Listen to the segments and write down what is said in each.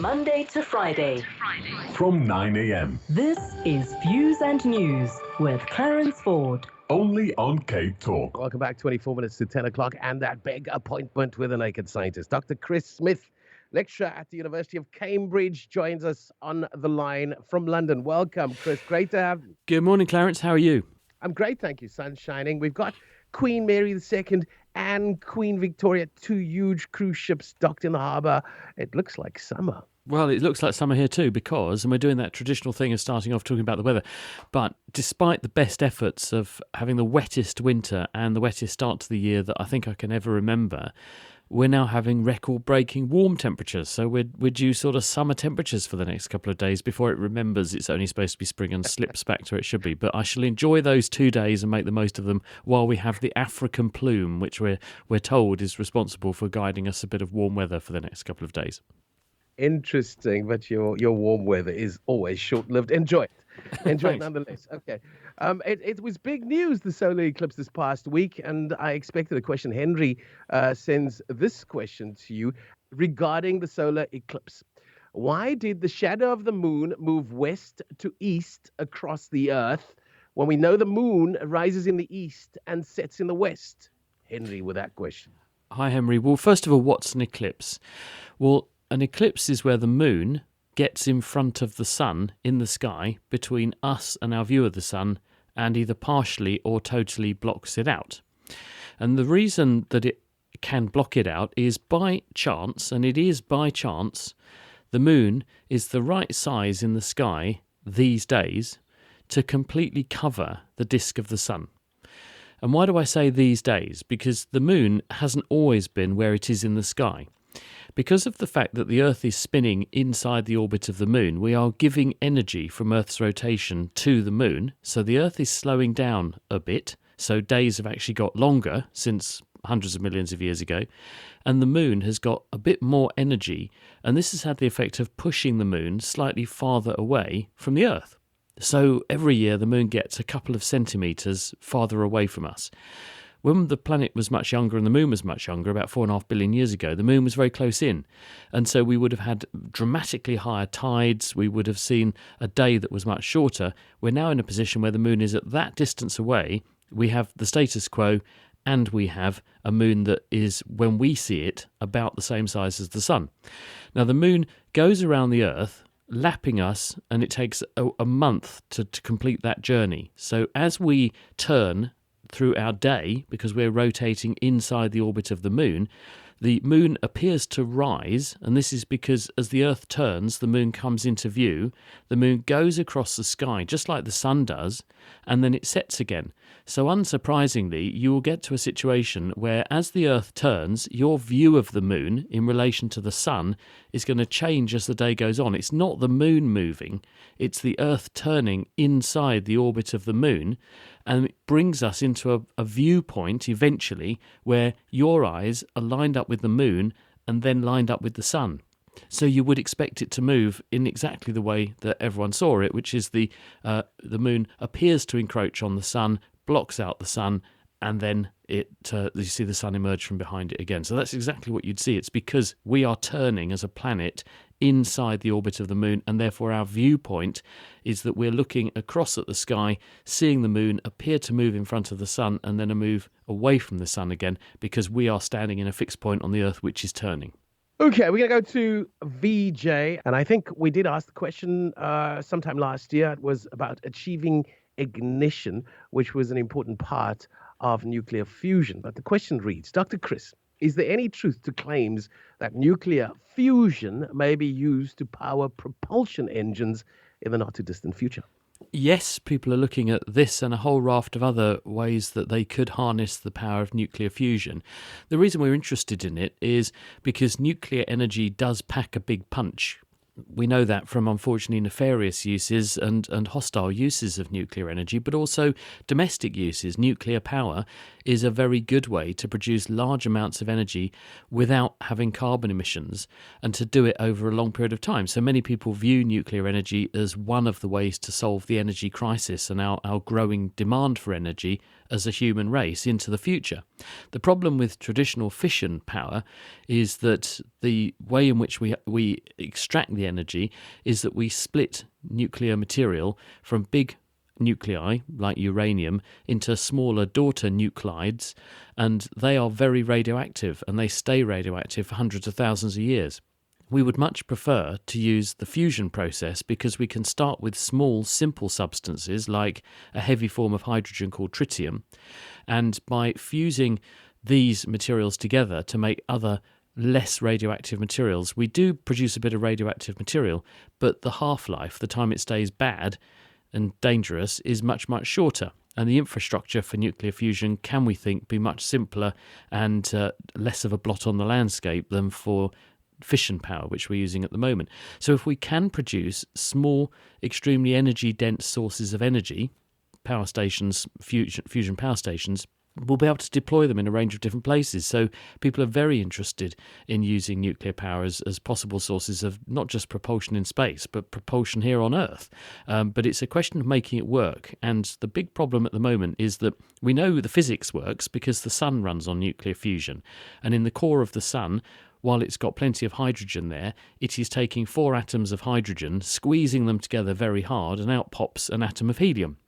Monday to Friday. From 9 a.m. This is Views and News with Clarence Ford. Only on Cape Talk. Welcome back, 24 minutes to 10 o'clock, and that big appointment with a naked scientist. Dr. Chris Smith, lecturer at the University of Cambridge, joins us on the line from London. Welcome, Chris. Great to have you. Good morning, Clarence. How are you? I'm great, thank you. Sun's shining. We've got Queen Mary II and Queen Victoria, two huge cruise ships docked in the harbour. It looks like summer. Well, it looks like summer here too and we're doing that traditional thing of starting off talking about the weather. But despite the best efforts of having the wettest winter and the wettest start to the year that I think I can ever remember, we're now having record-breaking warm temperatures. So we're due sort of summer temperatures for the next couple of days before it remembers it's only supposed to be spring and slips back to where it should be. But I shall enjoy those 2 days and make the most of them while we have the African plume, which we're told is responsible for guiding us a bit of warm weather for the next couple of days. Interesting, but your warm weather is always short-lived. Enjoy it. Enjoy it nonetheless. Okay. It was big news, the solar eclipse this past week, and I expected a question. Henry sends this question to you regarding the solar eclipse. Why did the shadow of the moon move west to east across the Earth when we know the moon rises in the east and sets in the west? Henry, with that question. Hi, Henry. Well, first of all, what's an eclipse? Well, an eclipse is where the moon gets in front of the sun in the sky between us and our view of the sun and either partially or totally blocks it out. And the reason that it can block it out is by chance, and it is by chance, the moon is the right size in the sky these days to completely cover the disk of the sun. And why do I say these days? Because the moon hasn't always been where it is in the sky. Because of the fact that the Earth is spinning inside the orbit of the moon, we are giving energy from Earth's rotation to the moon. So the Earth is slowing down a bit. So days have actually got longer since hundreds of millions of years ago. And the moon has got a bit more energy. And this has had the effect of pushing the moon slightly farther away from the Earth. So every year the moon gets a couple of centimetres farther away from us. When the planet was much younger and the moon was much younger, about 4.5 billion years ago, the moon was very close in. And so we would have had dramatically higher tides. We would have seen a day that was much shorter. We're now in a position where the moon is at that distance away. We have the status quo and we have a moon that is, when we see it, about the same size as the sun. Now, the moon goes around the Earth, lapping us, and it takes a month to complete that journey. So as we turn through our day, because we're rotating inside the orbit of the moon appears to rise, and this is because as the Earth turns, the moon comes into view. The moon goes across the sky, just like the sun does, and then it sets again. So unsurprisingly, you will get to a situation where as the Earth turns, your view of the moon in relation to the sun is going to change as the day goes on. It's not the moon moving, it's the Earth turning inside the orbit of the moon, and it brings us into a viewpoint eventually where your eyes are lined up with the moon and then lined up with the sun. So you would expect it to move in exactly the way that everyone saw it, which is the moon appears to encroach on the sun, blocks out the sun, and then you see the sun emerge from behind it again. So that's exactly what you'd see. It's because we are turning as a planet inside the orbit of the moon, and therefore our viewpoint is that we're looking across at the sky, seeing the moon appear to move in front of the sun and then a move away from the sun again, because we are standing in a fixed point on the Earth which is turning. Okay, we're going to go to VJ, and I think we did ask the question sometime last year. It was about achieving ignition, which was an important part of nuclear fusion. But the question reads, Dr. Chris, is there any truth to claims that nuclear fusion may be used to power propulsion engines in the not-too-distant future? Yes, people are looking at this and a whole raft of other ways that they could harness the power of nuclear fusion. The reason we're interested in it is because nuclear energy does pack a big punch. We know that from, unfortunately, nefarious uses and hostile uses of nuclear energy, but also domestic uses. Nuclear power is a very good way to produce large amounts of energy without having carbon emissions, and to do it over a long period of time. So many people view nuclear energy as one of the ways to solve the energy crisis and our growing demand for energy as a human race into the future. The problem with traditional fission power is that the way in which we extract the energy is that we split nuclear material from big nuclei like uranium into smaller daughter nuclides, and they are very radioactive and they stay radioactive for hundreds of thousands of years. We would much prefer to use the fusion process because we can start with small, simple substances like a heavy form of hydrogen called tritium, and by fusing these materials together to make other less radioactive materials, we do produce a bit of radioactive material, but the half-life, the time it stays bad and dangerous, is much, much shorter. And the infrastructure for nuclear fusion can, we think, be much simpler and less of a blot on the landscape than for fission power, which we're using at the moment. So if we can produce small, extremely energy-dense sources of energy, power stations, fusion power stations, we'll be able to deploy them in a range of different places. So people are very interested in using nuclear power as possible sources of not just propulsion in space, but propulsion here on Earth. But it's a question of making it work. And the big problem at the moment is that we know the physics works because the sun runs on nuclear fusion. And in the core of the sun, while it's got plenty of hydrogen there, it is taking 4 atoms of hydrogen, squeezing them together very hard, and out pops an atom of helium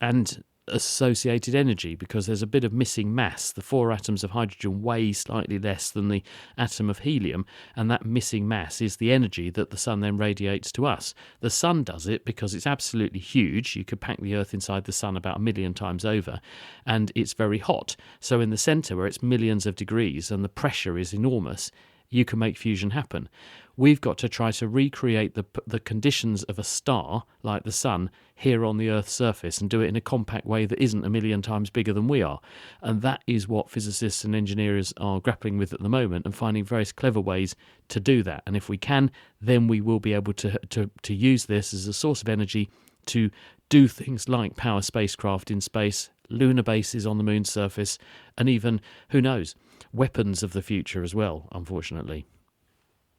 and associated energy, because there's a bit of missing mass. The 4 atoms of hydrogen weigh slightly less than the atom of helium, and that missing mass is the energy that the sun then radiates to us. The sun does it because it's absolutely huge. You could pack the Earth inside the sun about 1 million times over, and it's very hot. So in the centre, where it's millions of degrees and the pressure is enormous, you can make fusion happen. We've got to try to recreate the conditions of a star like the sun here on the Earth's surface and do it in a compact way that isn't 1 million times bigger than we are. And that is what physicists and engineers are grappling with at the moment, and finding various clever ways to do that. And if we can, then we will be able to use this as a source of energy to do things like power spacecraft in space, lunar bases on the moon's surface, and even, who knows, weapons of the future as well, unfortunately.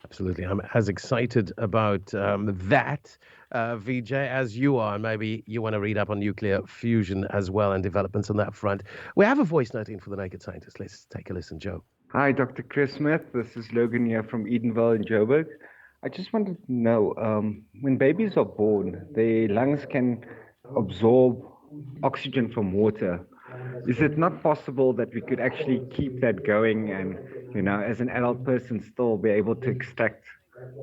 Absolutely. I'm as excited about that, VJ, as you are. Maybe you want to read up on nuclear fusion as well and developments on that front. We have a voice note in for the Naked Scientist. Let's take a listen, Joe. Hi, Dr. Chris Smith. This is Logan here from Edenville in Joburg. I just wanted to know, when babies are born, their lungs can absorb oxygen from water. Is it not possible that we could actually keep that going and, as an adult person, still be able to extract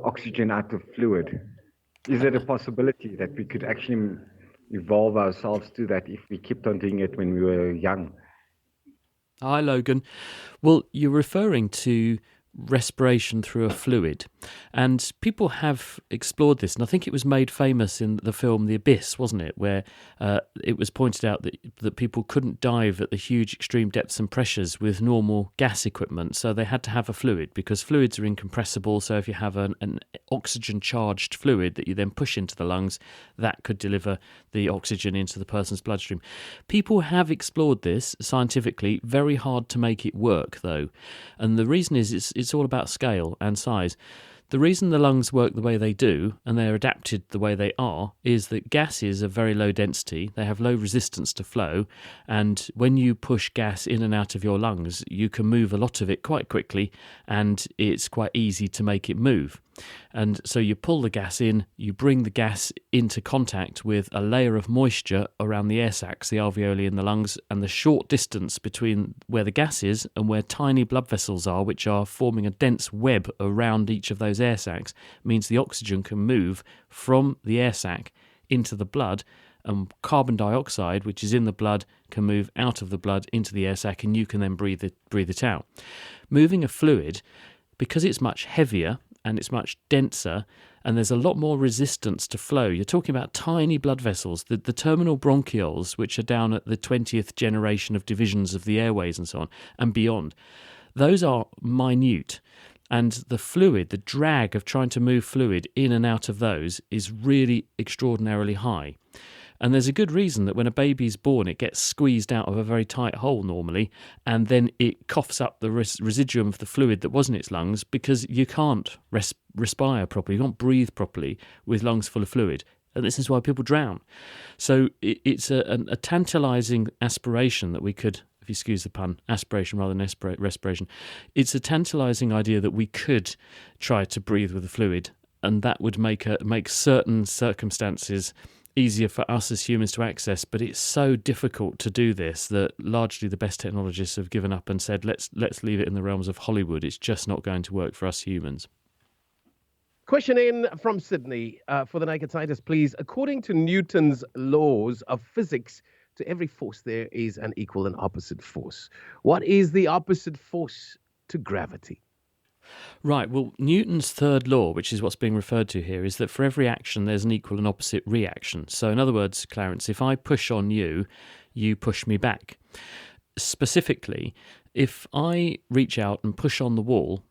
oxygen out of fluid? Is it a possibility that we could actually evolve ourselves to that if we kept on doing it when we were young? Hi, Logan. Well, you're referring to respiration through a fluid, and people have explored this, and I think it was made famous in the film The Abyss, wasn't it, where it was pointed out that people couldn't dive at the huge extreme depths and pressures with normal gas equipment, so they had to have a fluid, because fluids are incompressible. So if you have an oxygen charged fluid that you then push into the lungs, that could deliver the oxygen into the person's bloodstream. People have explored this scientifically, very hard to make it work though, and the reason is it's all about scale and size. The reason the lungs work the way they do, and they're adapted the way they are, is that gases are very low density, they have low resistance to flow, and when you push gas in and out of your lungs, you can move a lot of it quite quickly, and it's quite easy to make it move. And so you pull the gas in, you bring the gas into contact with a layer of moisture around the air sacs, the alveoli in the lungs, and the short distance between where the gas is and where tiny blood vessels are, which are forming a dense web around each of those air sacs, means the oxygen can move from the air sac into the blood, and carbon dioxide, which is in the blood, can move out of the blood into the air sac, and you can then breathe it out. Moving a fluid, because it's much heavier and it's much denser, and there's a lot more resistance to flow. You're talking about tiny blood vessels, the terminal bronchioles, which are down at the 20th generation of divisions of the airways and so on, and beyond. Those are minute, and the fluid, the drag of trying to move fluid in and out of those is really extraordinarily high. And there's a good reason that when a baby's born, it gets squeezed out of a very tight hole normally, and then it coughs up the residuum of the fluid that was in its lungs, because you can't respire properly, you can't breathe properly with lungs full of fluid. And this is why people drown. So it's a tantalizing aspiration that we could, if you excuse the pun, aspiration rather than respiration. It's a tantalizing idea that we could try to breathe with a fluid, and that would make certain circumstances easier for us as humans to access. But it's so difficult to do this that largely the best technologists have given up and said, let's leave it in the realms of Hollywood. It's just not going to work for us humans. Question in from Sydney for the naked scientist, please. According to Newton's laws of physics, to every force there is an equal and opposite force. What is the opposite force to gravity? Right, well, Newton's third law, which is what's being referred to here, is that for every action there's an equal and opposite reaction. So in other words, Clarence, if I push on you, you push me back. Specifically, if I reach out and push on the wall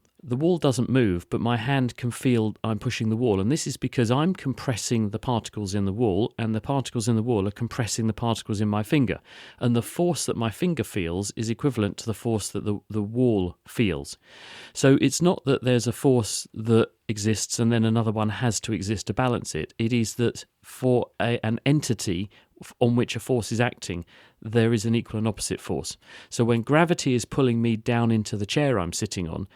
doesn't move, but my hand can feel I'm pushing the wall. And this is because I'm compressing the particles in the wall, and the particles in the wall are compressing the particles in my finger. And the force that my finger feels is equivalent to the force that the wall feels. So it's not that there's a force that exists and then another one has to exist to balance it. It is that for an entity on which a force is acting, there is an equal and opposite force. So when gravity is pulling me down into the chair I'm sitting on,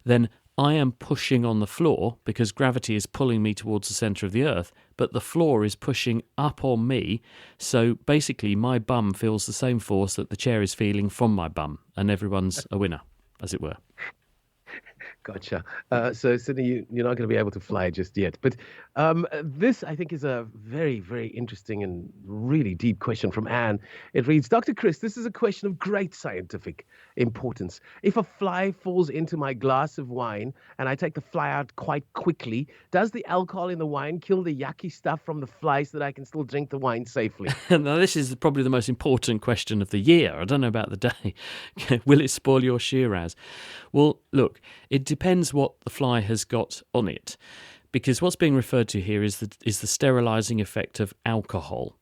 then I am pushing on the floor because gravity is pulling me towards the centre of the earth, but the floor is pushing up on me. So basically my bum feels the same force that the chair is feeling from my bum, and everyone's a winner, as it were. Gotcha. So, Sydney, you're not going to be able to fly just yet. But this, I think, is a very, very interesting and really deep question from Anne. It reads, Dr. Chris, this is a question of great scientific importance. If a fly falls into my glass of wine and I take the fly out quite quickly, does the alcohol in the wine kill the yucky stuff from the fly so that I can still drink the wine safely? Now, this is probably the most important question of the year. I don't know about the day. Will it spoil your Shiraz? Well, look, it depends what the fly has got on it, because what's being referred to here is the sterilising effect of alcohol.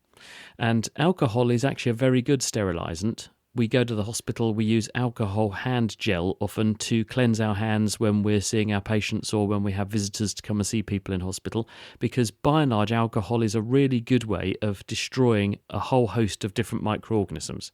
And alcohol is actually a very good sterilisant. We go to the hospital, we use alcohol hand gel often to cleanse our hands when we're seeing our patients or when we have visitors to come and see people in hospital, because by and large alcohol is a really good way of destroying a whole host of different microorganisms.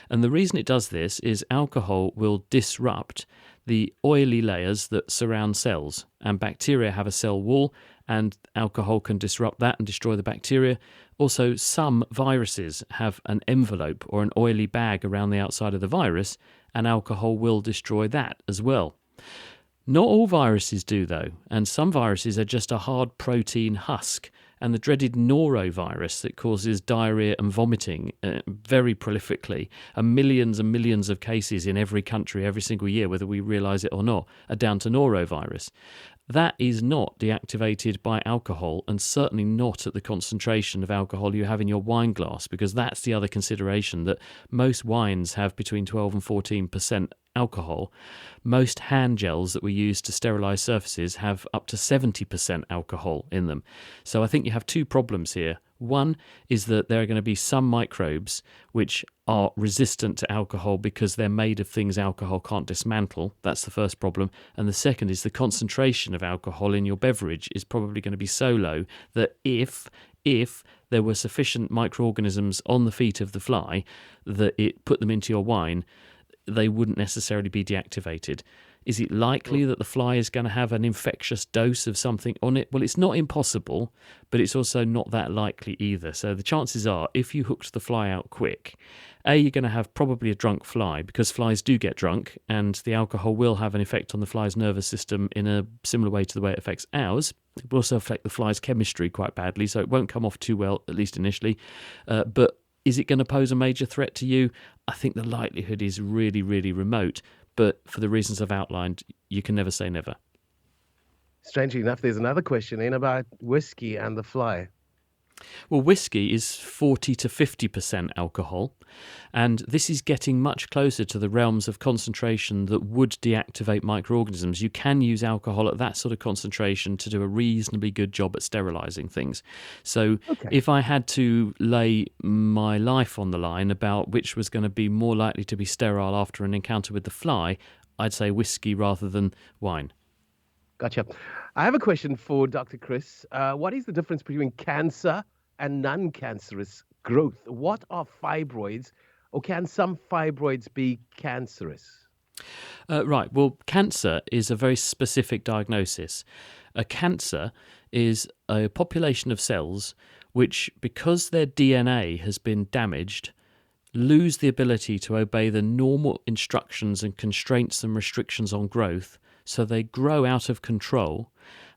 And the reason it does this is alcohol will disrupt the oily layers that surround cells, and bacteria have a cell wall, and alcohol can disrupt that and destroy the bacteria. Also, some viruses have an envelope or an oily bag around the outside of the virus, and alcohol will destroy that as well. Not all viruses do, though, and some viruses are just a hard protein husk. And the dreaded norovirus that causes diarrhea and vomiting very prolifically, and millions of cases in every country every single year, whether we realise it or not, are down to norovirus. That is not deactivated by alcohol, and certainly not at the concentration of alcohol you have in your wine glass, because that's the other consideration, that most wines have between 12 and 14% alcohol. Most hand gels that we use to sterilise surfaces have up to 70% alcohol in them. So I think you have two problems here. One is that there are going to be some microbes which are resistant to alcohol because they're made of things alcohol can't dismantle. That's the first problem. And the second is the concentration of alcohol in your beverage is probably going to be so low that if there were sufficient microorganisms on the feet of the fly that it put them into your wine, they wouldn't necessarily be deactivated. Is it likely that the fly is going to have an infectious dose of something on it? Well, it's not impossible, but it's also not that likely either. So the chances are, if you hooked the fly out quick, you're going to have probably a drunk fly, because flies do get drunk, and the alcohol will have an effect on the fly's nervous system in a similar way to the way it affects ours. It will also affect the fly's chemistry quite badly, so it won't come off too well, at least initially. But is it going to pose a major threat to you? I think the likelihood is really, really remote. But for the reasons I've outlined, you can never say never. Strangely enough, there's another question in about whiskey and the fly. Well, whiskey is 40 to 50% alcohol, and this is getting much closer to the realms of concentration that would deactivate microorganisms. You can use alcohol at that sort of concentration to do a reasonably good job at sterilising things. So if I had to lay my life on the line about which was going to be more likely to be sterile after an encounter with the fly, I'd say whiskey rather than wine. Gotcha. I have a question for Dr. Chris. What is the difference between cancer and non-cancerous growth. What are fibroids, or can some fibroids be cancerous? Right. Well, cancer is a very specific diagnosis. A cancer is a population of cells which, because their DNA has been damaged, lose the ability to obey the normal instructions and constraints and restrictions on growth, so they grow out of control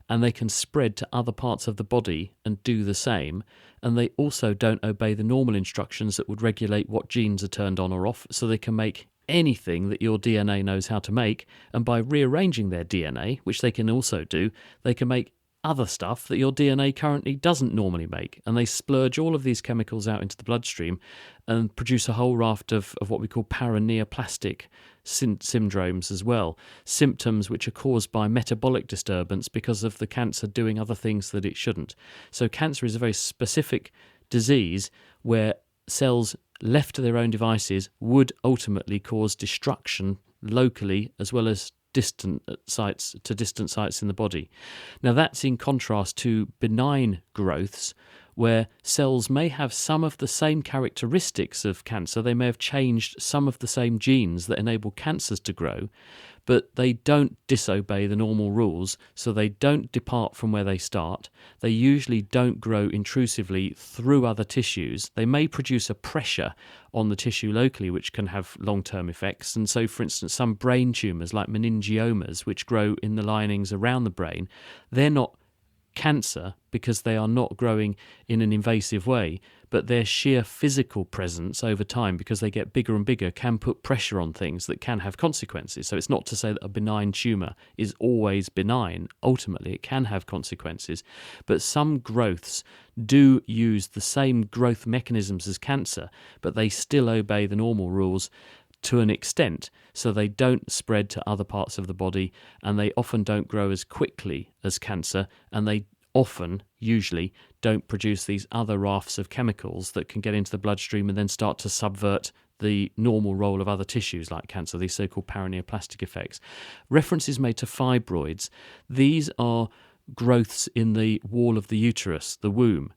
and they can spread to other parts of the body and do the same. And they also don't obey the normal instructions that would regulate what genes are turned on or off, so they can make anything that your DNA knows how to make. And by rearranging their DNA, which they can also do, they can make other stuff that your DNA currently doesn't normally make. And they splurge all of these chemicals out into the bloodstream and produce a whole raft of what we call paraneoplastic syndromes as well. Symptoms which are caused by metabolic disturbance because of the cancer doing other things that it shouldn't. So cancer is a very specific disease where cells left to their own devices would ultimately cause destruction locally as well as distant sites in the body. Now that's in contrast to benign growths, where cells may have some of the same characteristics of cancer. They may have changed some of the same genes that enable cancers to grow, but they don't disobey the normal rules, so they don't depart from where they start. They usually don't grow intrusively through other tissues. They may produce a pressure on the tissue locally, which can have long-term effects. And so, for instance, some brain tumours like meningiomas, which grow in the linings around the brain, they're not cancer because they are not growing in an invasive way, but their sheer physical presence over time, because they get bigger and bigger, can put pressure on things that can have consequences. So it's not to say that a benign tumour is always benign. Ultimately, it can have consequences. But some growths do use the same growth mechanisms as cancer, but they still obey the normal rules to an extent, so they don't spread to other parts of the body, and they often don't grow as quickly as cancer, and they often, usually, don't produce these other rafts of chemicals that can get into the bloodstream and then start to subvert the normal role of other tissues like cancer, these so-called paraneoplastic effects. Reference is made to fibroids. These are growths in the wall of the uterus, the womb,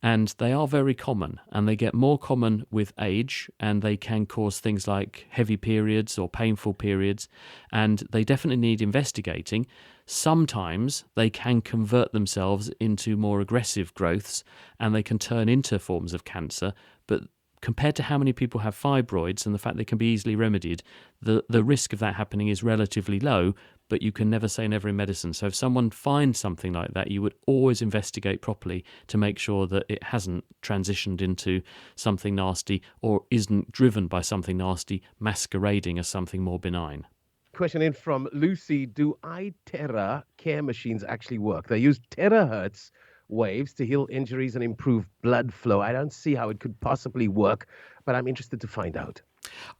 and they are very common, and they get more common with age, and they can cause things like heavy periods or painful periods, and they definitely need investigating. Sometimes they can convert themselves into more aggressive growths, and they can turn into forms of cancer, but compared to how many people have fibroids and the fact they can be easily remedied, the risk of that happening is relatively low, but you can never say never in medicine. So if someone finds something like that, you would always investigate properly to make sure that it hasn't transitioned into something nasty or isn't driven by something nasty masquerading as something more benign. Question in from Lucy. Do iTerra care machines actually work? They use terahertz waves to heal injuries and improve blood flow. I don't see how it could possibly work, but I'm interested to find out.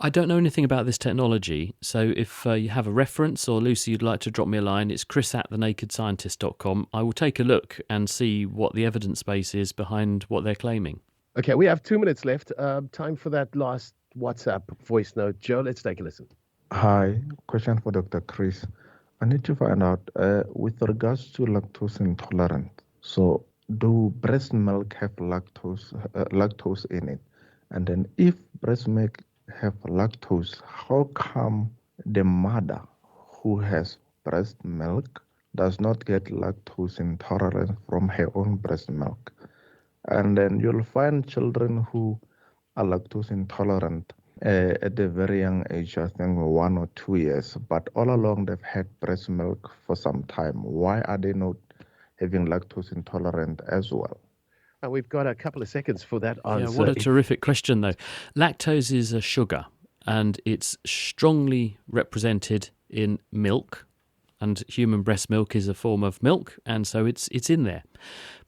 I don't know anything about this technology, so if you have a reference, or Lucy, you'd like to drop me a line, it's chris@thenakedscientist.com. I will take a look and see what the evidence base is behind what they're claiming. Okay, we have 2 minutes left. Time for that last WhatsApp voice note. Joe, let's take a listen. Hi, question for Dr. Chris. I need to find out with regards to lactose intolerant. So, do breast milk have lactose in it? And then, if breast milk have lactose, how come the mother who has breast milk does not get lactose intolerance from her own breast milk? And then you'll find children who are lactose intolerant at a very young age, I think 1 or 2 years, but all along they've had breast milk for some time. Why are they not having lactose intolerant as well? And we've got a couple of seconds for that answer. Yeah, what a terrific question, though. Lactose is a sugar, and it's strongly represented in milk, and human breast milk is a form of milk, and so it's in there.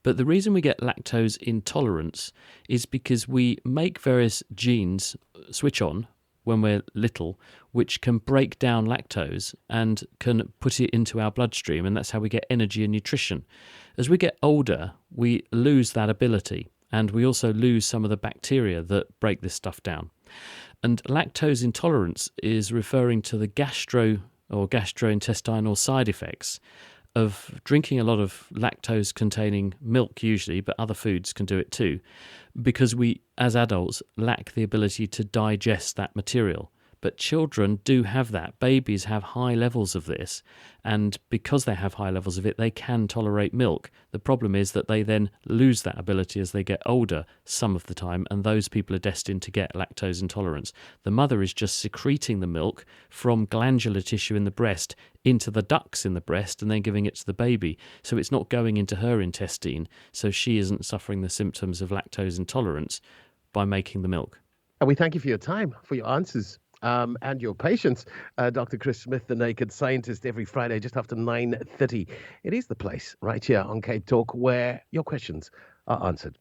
But the reason we get lactose intolerance is because we make various genes switch on when we're little, which can break down lactose and can put it into our bloodstream, and that's how we get energy and nutrition. As we get older, we lose that ability, and we also lose some of the bacteria that break this stuff down. And lactose intolerance is referring to the gastrointestinal side effects of drinking a lot of lactose containing milk usually, but other foods can do it too, because we as adults lack the ability to digest that material. But children do have that. Babies have high levels of this, and because they have high levels of it, they can tolerate milk. The problem is that they then lose that ability as they get older some of the time, and those people are destined to get lactose intolerance. The mother is just secreting the milk from glandular tissue in the breast into the ducts in the breast and then giving it to the baby. So it's not going into her intestine, so she isn't suffering the symptoms of lactose intolerance by making the milk. And we thank you for your time, for your answers. And your patience. Dr. Chris Smith, the Naked Scientist, every Friday just after 9:30. It is the place right here on Cape Talk where your questions are answered.